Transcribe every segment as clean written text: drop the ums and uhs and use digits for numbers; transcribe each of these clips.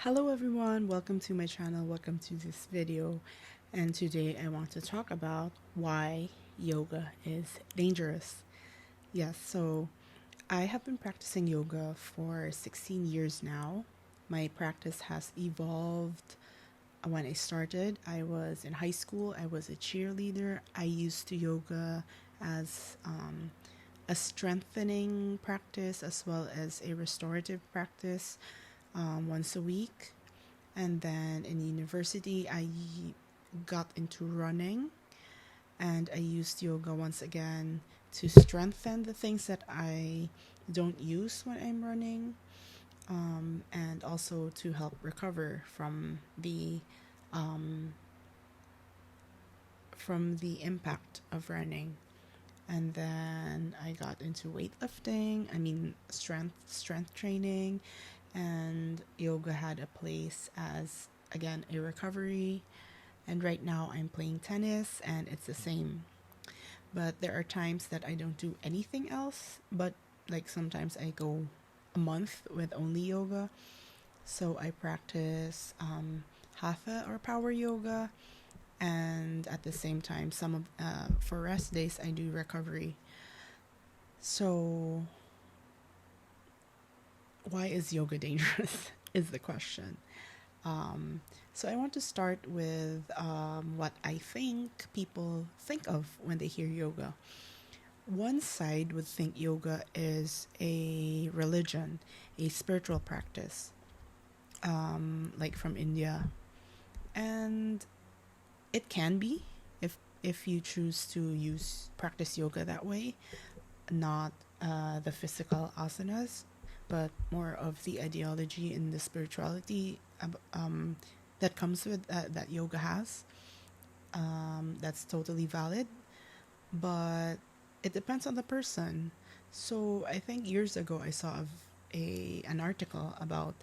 Hello everyone, welcome to my channel, welcome to this video, and today I want to talk about why yoga is dangerous. Yes, so I have been practicing yoga for 16 years now. My practice has evolved. When I started, I was in high school, I was a cheerleader. I used to yoga as a strengthening practice as well as a restorative practice once a week. And then in university, I got into running and I used yoga once again to strengthen the things that I don't use when I'm running, and also to help recover um, from the impact of running. And then I got into weightlifting. I mean strength training, and yoga had a place as again a recovery. And right now I'm playing tennis and it's the same. But there are times that I don't do anything else, but like sometimes I go a month with only yoga. So I practice hatha or power yoga, and at the same time, some of for rest days I do recovery. So why is yoga dangerous? Is the question. Um, so I want to start with what I think people think of when they hear yoga. One side would think yoga is a religion, a spiritual practice, like from India, and it can be if you choose to use practice yoga that way, not the physical asanas, but more of the ideology and the spirituality that comes with that yoga has. That's totally valid, but it depends on the person. So I think years ago I saw an article about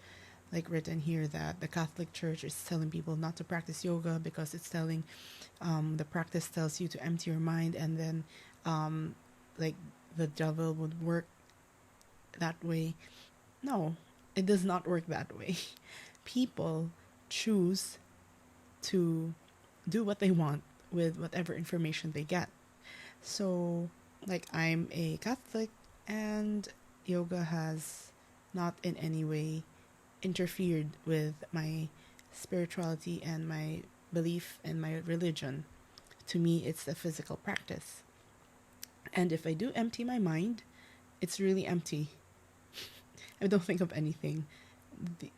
like written here that the Catholic Church is telling people not to practice yoga because it's telling the practice tells you to empty your mind, and then um, like the devil would work that way. No, it does not work that way. People choose to do what they want with whatever information they get. So, like, I'm a Catholic, and yoga has not in any way interfered with my spirituality and my belief and my religion. To me, it's a physical practice. And if I do empty my mind, it's really empty. I don't think of anything.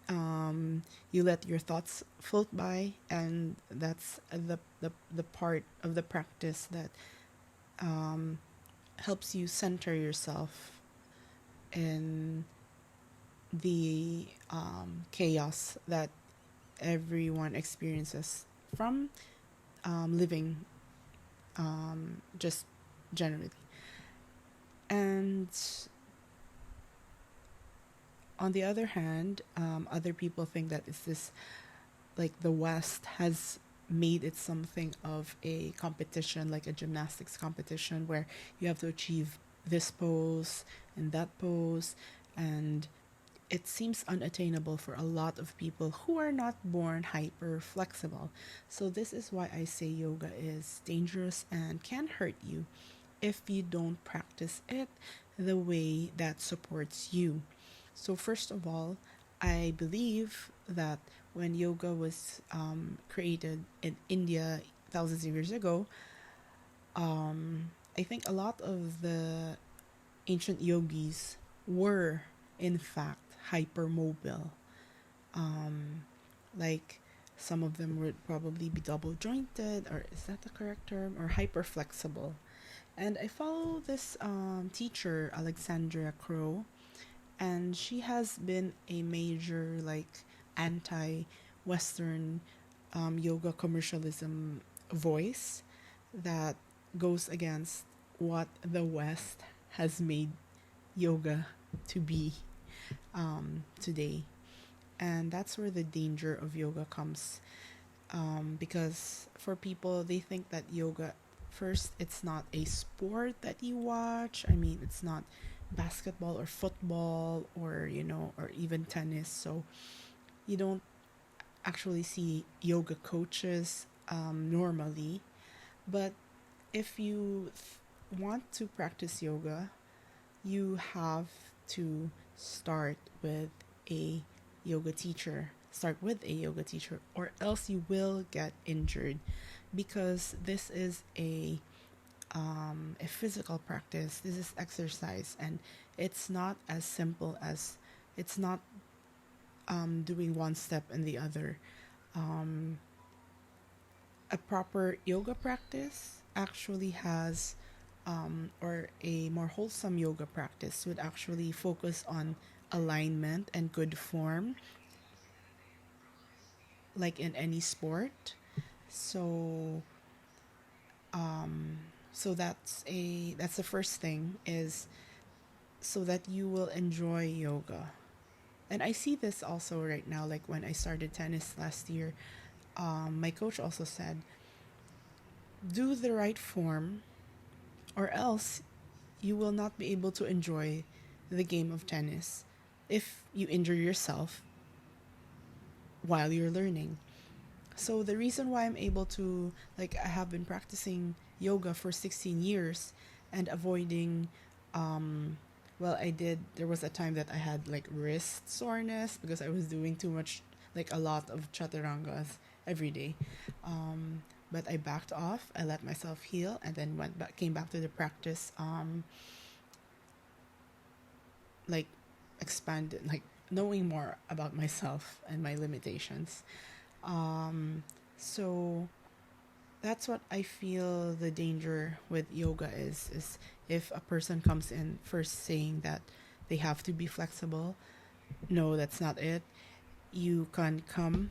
You let your thoughts float by, and that's the part of the practice that um, helps you center yourself in the chaos that everyone experiences from living just generally. And on the other hand, other people think that it's this like the West has made it something of a competition, like a gymnastics competition, where you have to achieve this pose and that pose, and it seems unattainable for a lot of people who are not born hyper flexible. So, this is why I say yoga is dangerous and can hurt you if you don't practice it the way that supports you. So, first of all, I believe that when yoga was created in India thousands of years ago, I think a lot of the ancient yogis were, in fact, hypermobile. Um, like some of them would probably be double jointed, or is that the correct term? Or hyper flexible. And I follow this teacher, Alexandria Crow, and she has been a major like anti-Western yoga commercialism voice that goes against what the West has made yoga to be today. And that's where the danger of yoga comes, because for people, they think that yoga, first, it's not a sport that you watch. I mean, it's not basketball or football or, or even tennis. So You don't actually see yoga coaches normally, but if you want to practice yoga, you have to start with a yoga teacher. Start with a yoga teacher, or else you will get injured, because this is a physical practice. This is exercise, and it's not as simple as, it's not doing one step and the other. Um, a proper yoga practice actually has, or a more wholesome yoga practice would actually focus on alignment and good form, like in any sport. So, um, so that's the first thing, is so that you will enjoy yoga. And I see this also right now, like when I started tennis last year, my coach also said, do the right form, or else you will not be able to enjoy the game of tennis if you injure yourself while you're learning. So the reason why I'm able to, like, I have been practicing yoga for 16 years and avoiding, um well, I did, there was a time that I had like wrist soreness because I was doing too much, like a lot of chaturangas every day. But I backed off, I let myself heal, and then went back, came back to the practice, like expanded, like knowing more about myself and my limitations. Um, so that's what I feel the danger with yoga is if a person comes in first saying that they have to be flexible. No, that's not it. You can come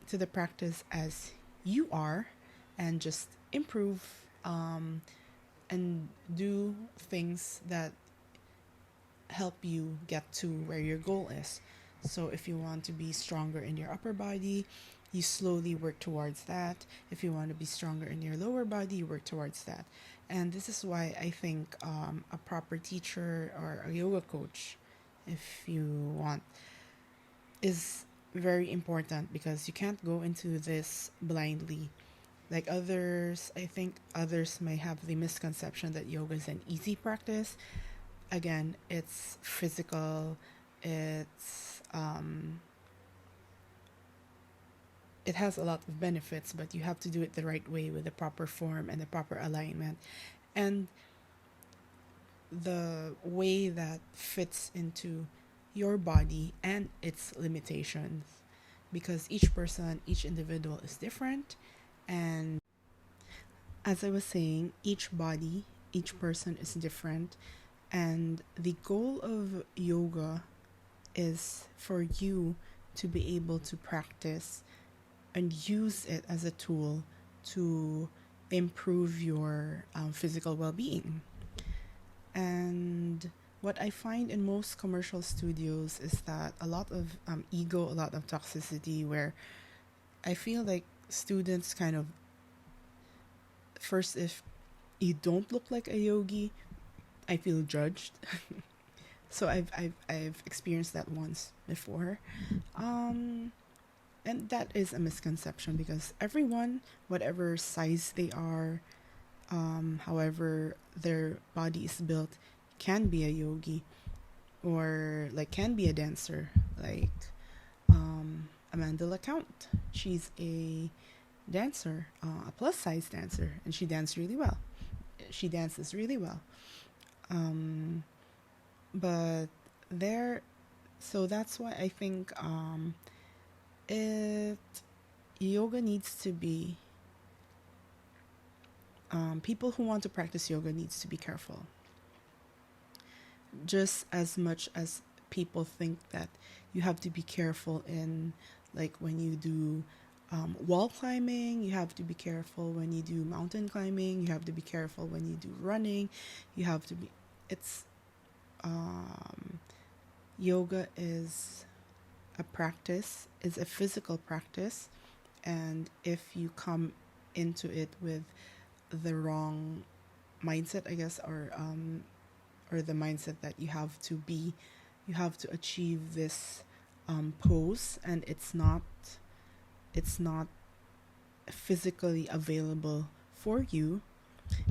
to the practice as you are and just improve, and do things that help you get to where your goal is. So if you want to be stronger in your upper body, you slowly work towards that. If you want to be stronger in your lower body, you work towards that. And this is why I think, a proper teacher or a yoga coach, if you want, is very important, because you can't go into this blindly. Like others, I think others may have the misconception that yoga is an easy practice. Again, it's physical, it's it has a lot of benefits, but you have to do it the right way with the proper form and the proper alignment, and the way that fits into your body and its limitations, because each person, each individual is different. And as I was saying, each body, each person is different, and the goal of yoga is for you to be able to practice and use it as a tool to improve your physical well being. And what I find in most commercial studios is that a lot of ego, a lot of toxicity, where I feel like students kind of, first, if you don't look like a yogi, I feel judged. So I've experienced that once before. Um, and that is a misconception, because everyone, whatever size they are, however their body is built, can be a yogi, or like can be a dancer, like Amanda LeCount. She's a dancer, a plus size dancer, and she dances really well. She dances really well. Um, but there, so that's why I think, it yoga needs to be, people who want to practice yoga needs to be careful, just as much as people think that you have to be careful in, like when you do wall climbing, you have to be careful when you do mountain climbing, you have to be careful when you do running, you have to be, it's yoga is a practice, is a physical practice, and if you come into it with the wrong mindset, I guess, or the mindset that you have to be, you have to achieve this pose, and it's not physically available for you,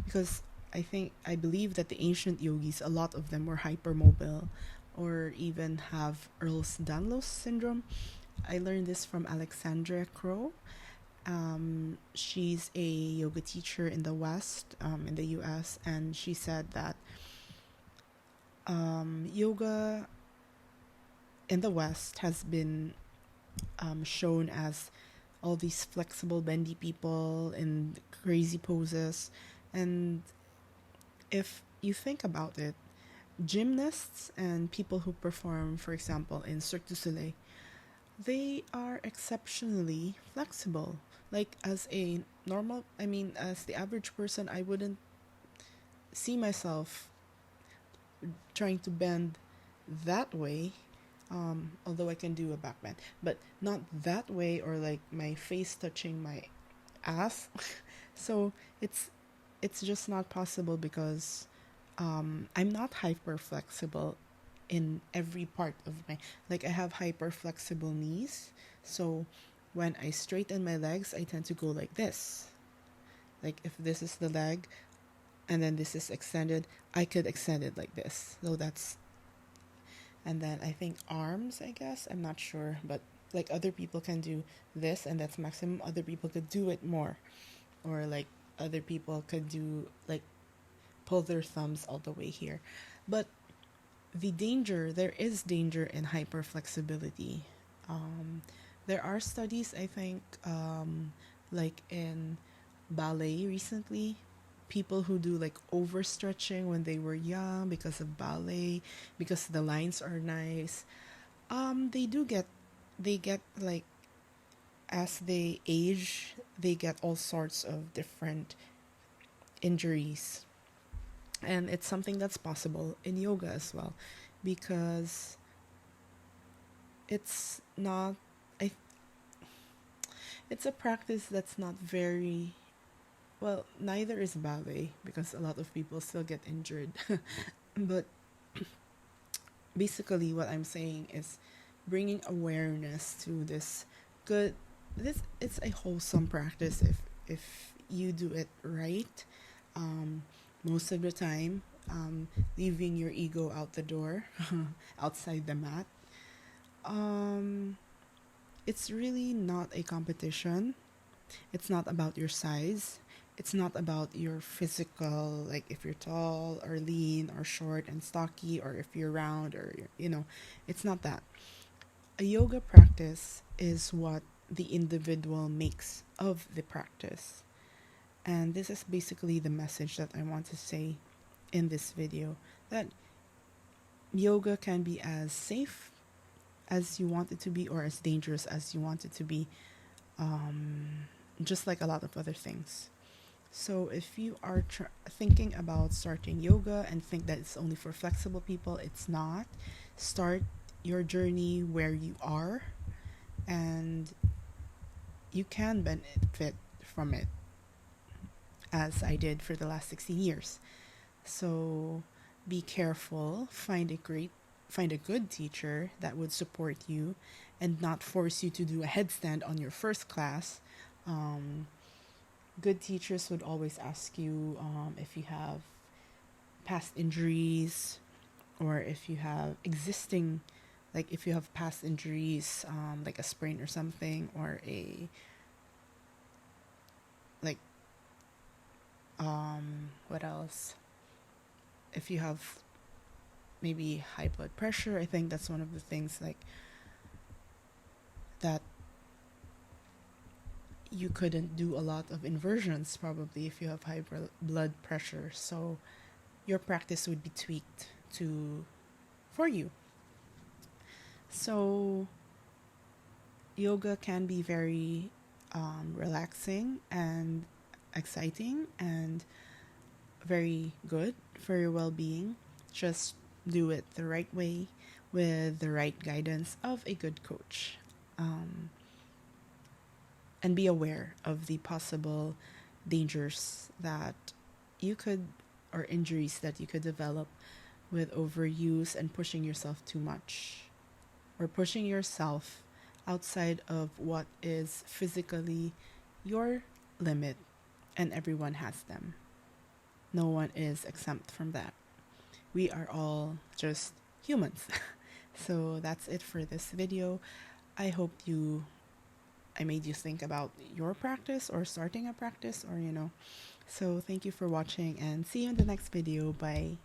because I believe that the ancient yogis, a lot of them were hypermobile or even have Ehlers-Danlos syndrome. I learned this from Alexandra Crow. She's a yoga teacher in the West, in the US, and she said that yoga in the West has been shown as all these flexible, bendy people in crazy poses. And if you think about it, gymnasts and people who perform, for example, in Cirque du Soleil, they are exceptionally flexible. Like, as a normal, I mean, as the average person, I wouldn't see myself trying to bend that way, although I can do a back bend, but not that way, or like my face touching my ass. So it's just not possible, because I'm not hyper flexible in every part of my, like, I have hyper flexible knees. So when I straighten my legs, I tend to go like this. Like, if this is the leg and then this is extended, I could extend it like this. So that's, and then I think arms, I guess, I'm not sure, but like, other people can do this and that's maximum. Other people could do it more, or like, other people could do, like, pull their thumbs all the way here. But there is danger in hyperflexibility. There are studies, I think, like in ballet recently, people who do like overstretching when they were young because of ballet, because the lines are nice. They get like, as they age, they get all sorts of different injuries, and it's something that's possible in yoga as well, because it's not I it's a practice that's not very well. Neither is ballet, because a lot of people still get injured. But basically what I'm saying is bringing awareness to this good this it's a wholesome practice if you do it right. um Most of the time, leaving your ego out the door, outside the mat. um it's really not a competition. It's not about your size. It's not about your physical, like if you're tall or lean or short and stocky, or if you're round, or it's not that. A yoga practice is what the individual makes of the practice. And this is basically the message that I want to say in this video, that yoga can be as safe as you want it to be, or as dangerous as you want it to be, just like a lot of other things. So if you are thinking about starting yoga and think that it's only for flexible people, it's not. Start your journey where you are, and you can benefit from it, as I did for the last 16 years. So be careful, find a good teacher that would support you and not force you to do a headstand on your first class. Good teachers would always ask you, if you have past injuries, or if you have existing, like if you have past injuries, like a sprain or something, or a, like, what else? If you have maybe high blood pressure, I think that's one of the things, like, that you couldn't do a lot of inversions probably if you have high blood pressure. So your practice would be tweaked to for you. So yoga can be very relaxing and exciting and very good for your well-being. Just do it the right way, with the right guidance of a good coach. And be aware of the possible dangers that you could, or injuries that you could develop with overuse and pushing yourself too much, or pushing yourself outside of what is physically your limit, and everyone has them. No one is exempt from that. We are all just humans. So that's it for this video. I hope I made you think about your practice or starting a practice, or. So thank you for watching and see you in the next video. Bye.